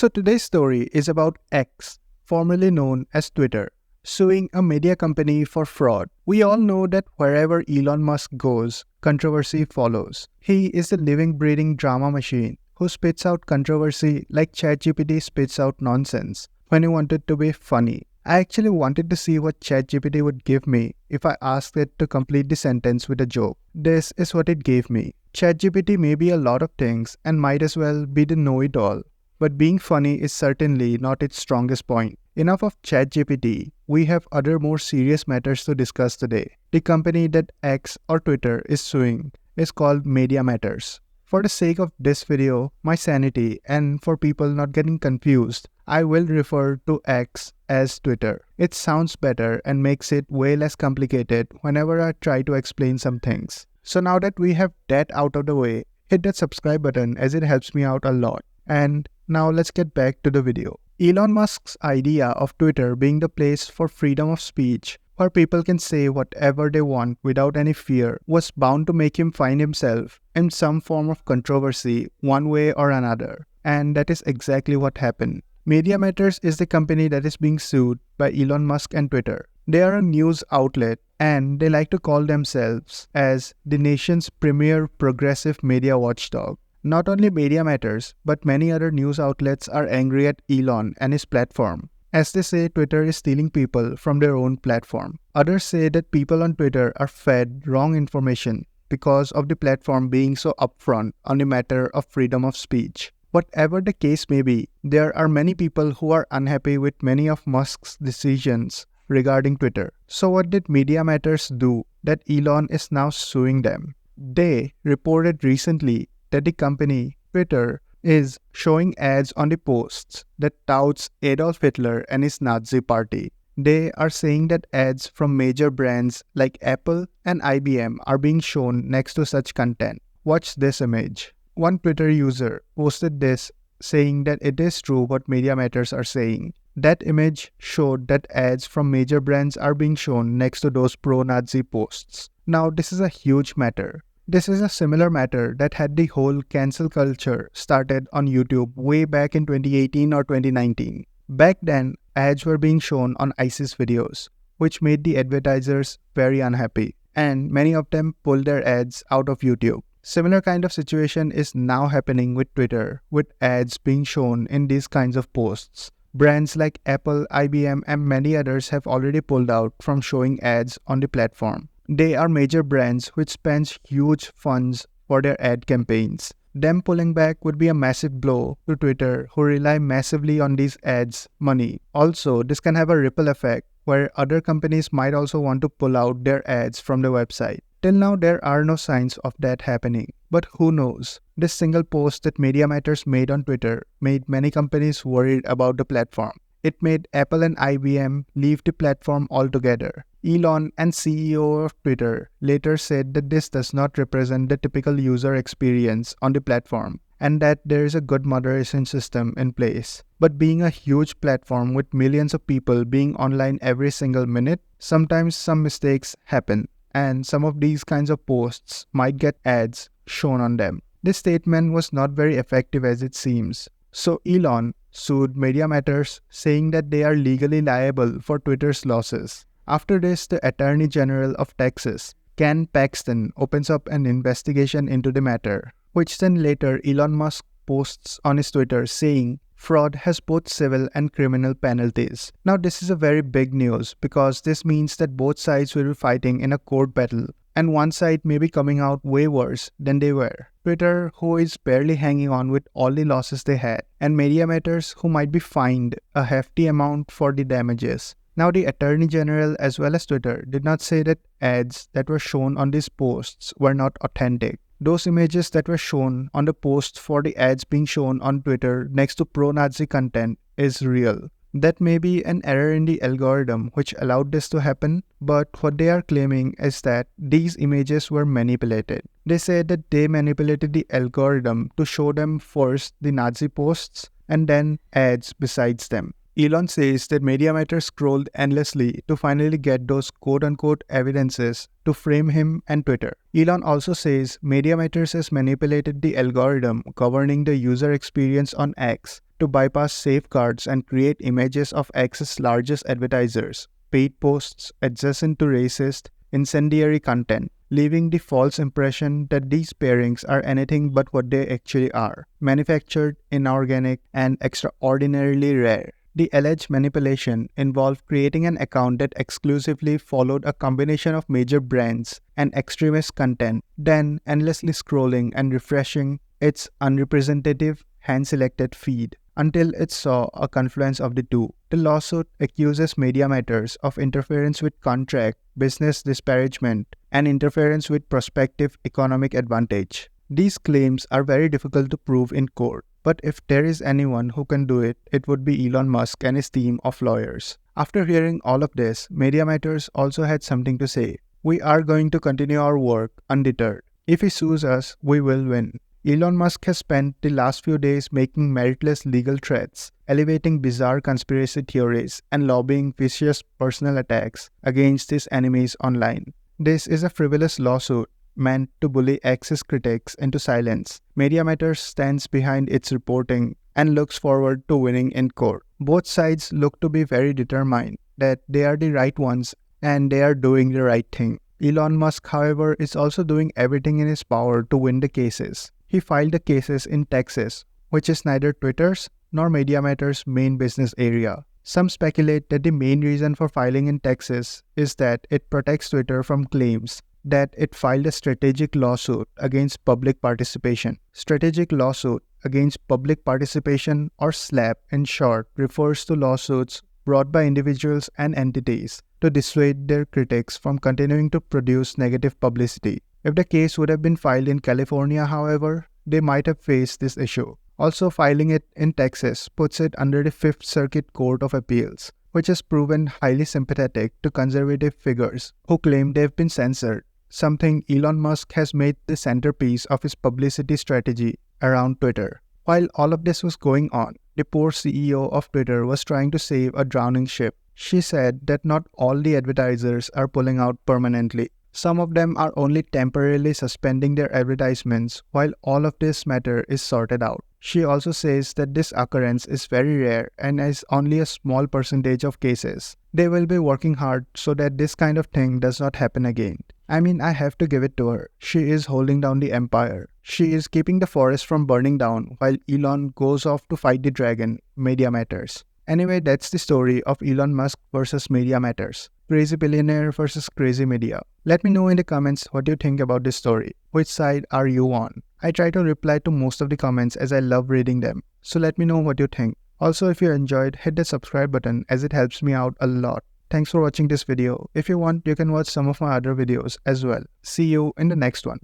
So today's story is about X, formerly known as Twitter, suing a media company for fraud. We all know that wherever Elon Musk goes, controversy follows. He is the living, breathing drama machine who spits out controversy like ChatGPT spits out nonsense when he wanted to be funny. I actually wanted to see what ChatGPT would give me if I asked it to complete the sentence with a joke. This is what it gave me. ChatGPT may be a lot of things and might as well be the know-it-all. But being funny is certainly not its strongest point. Enough of ChatGPT, we have other more serious matters to discuss today. The company that X or Twitter is suing is called Media Matters. For the sake of this video, my sanity, and for people not getting confused, I will refer to X as Twitter. It sounds better and makes it way less complicated whenever I try to explain some things. So now that we have that out of the way, hit that subscribe button as it helps me out a lot. And now let's get back to the video. Elon Musk's idea of Twitter being the place for freedom of speech, where people can say whatever they want without any fear, was bound to make him find himself in some form of controversy one way or another. And that is exactly what happened. Media Matters is the company that is being sued by Elon Musk and Twitter. They are a news outlet and they like to call themselves as the nation's premier progressive media watchdog. Not only Media Matters, but many other news outlets are angry at Elon and his platform, as they say Twitter is stealing people from their own platform. Others say that people on Twitter are fed wrong information because of the platform being so upfront on the matter of freedom of speech. Whatever the case may be, there are many people who are unhappy with many of Musk's decisions regarding Twitter. So what did Media Matters do that Elon is now suing them? They reported recently that the company, Twitter, is showing ads on the posts that touts Adolf Hitler and his Nazi party. They are saying that ads from major brands like Apple and IBM are being shown next to such content. Watch this image. One Twitter user posted this saying that it is true what Media Matters are saying. That image showed that ads from major brands are being shown next to those pro-Nazi posts. Now this is a huge matter. This is a similar matter that had the whole cancel culture started on YouTube way back in 2018 or 2019. Back then, ads were being shown on ISIS videos, which made the advertisers very unhappy, and many of them pulled their ads out of YouTube. Similar kind of situation is now happening with Twitter, with ads being shown in these kinds of posts. Brands like Apple, IBM, and many others have already pulled out from showing ads on the platform. They are major brands which spend huge funds for their ad campaigns. Them pulling back would be a massive blow to Twitter, who rely massively on these ads' money. Also, this can have a ripple effect where other companies might also want to pull out their ads from the website. Till now, there are no signs of that happening. But who knows? This single post that Media Matters made on Twitter made many companies worried about the platform. It made Apple and IBM leave the platform altogether. Elon and CEO of Twitter later said that this does not represent the typical user experience on the platform and that there is a good moderation system in place. But being a huge platform with millions of people being online every single minute, sometimes some mistakes happen and some of these kinds of posts might get ads shown on them. This statement was not very effective as it seems. So Elon sued Media Matters, saying that they are legally liable for Twitter's losses. After this, the Attorney General of Texas, Ken Paxton, opens up an investigation into the matter, which then later Elon Musk posts on his Twitter saying fraud has both civil and criminal penalties. Now this is a very big news because this means that both sides will be fighting in a court battle and one side may be coming out way worse than they were. Twitter, who is barely hanging on with all the losses they had, and Media Matters, who might be fined a hefty amount for the damages. Now the Attorney General as well as Twitter did not say that ads that were shown on these posts were not authentic. Those images that were shown on the post for the ads being shown on Twitter next to pro-Nazi content is real. That may be an error in the algorithm which allowed this to happen, but what they are claiming is that these images were manipulated. They say that they manipulated the algorithm to show them first the Nazi posts and then ads besides them. Elon says that Media Matters scrolled endlessly to finally get those quote-unquote evidences to frame him and Twitter. Elon also says Media Matters has manipulated the algorithm governing the user experience on X to bypass safeguards and create images of X's largest advertisers, paid posts adjacent to racist, incendiary content, leaving the false impression that these pairings are anything but what they actually are: manufactured, inorganic, and extraordinarily rare. The alleged manipulation involved creating an account that exclusively followed a combination of major brands and extremist content, then endlessly scrolling and refreshing its unrepresentative, hand-selected feed until it saw a confluence of the two. The lawsuit accuses Media Matters of interference with contract, business disparagement, and interference with prospective economic advantage. These claims are very difficult to prove in court, but if there is anyone who can do it, it would be Elon Musk and his team of lawyers. After hearing all of this, Media Matters also had something to say. "We are going to continue our work undeterred. If he sues us, we will win." Elon Musk has spent the last few days making meritless legal threats, elevating bizarre conspiracy theories, and lobbying vicious personal attacks against his enemies online. This is a frivolous lawsuit meant to bully X's critics into silence. Media Matters stands behind its reporting and looks forward to winning in court. Both sides look to be very determined that they are the right ones and they are doing the right thing. Elon Musk, however, is also doing everything in his power to win the cases. He filed the cases in Texas, which is neither Twitter's nor Media Matters' main business area. Some speculate that the main reason for filing in Texas is that it protects Twitter from claims that it filed a strategic lawsuit against public participation. Strategic lawsuit against public participation, or SLAP in short, refers to lawsuits brought by individuals and entities to dissuade their critics from continuing to produce negative publicity. If the case would have been filed in California, however, they might have faced this issue. Also, filing it in Texas puts it under the Fifth Circuit Court of Appeals, which has proven highly sympathetic to conservative figures who claim they've been censored, something Elon Musk has made the centerpiece of his publicity strategy around Twitter. While all of this was going on, the poor CEO of Twitter was trying to save a drowning ship. She said that not all the advertisers are pulling out permanently. Some of them are only temporarily suspending their advertisements while all of this matter is sorted out. She also says that this occurrence is very rare and is only a small percentage of cases. They will be working hard so that this kind of thing does not happen again. I mean, I have to give it to her. She is holding down the empire. She is keeping the forest from burning down while Elon goes off to fight the dragon, Media Matters. Anyway, that's the story of Elon Musk versus Media Matters. Crazy billionaire versus crazy media. Let me know in the comments what you think about this story. Which side are you on? I try to reply to most of the comments as I love reading them. So let me know what you think. Also, if you enjoyed, hit the subscribe button as it helps me out a lot. Thanks for watching this video. If you want, you can watch some of my other videos as well. See you in the next one.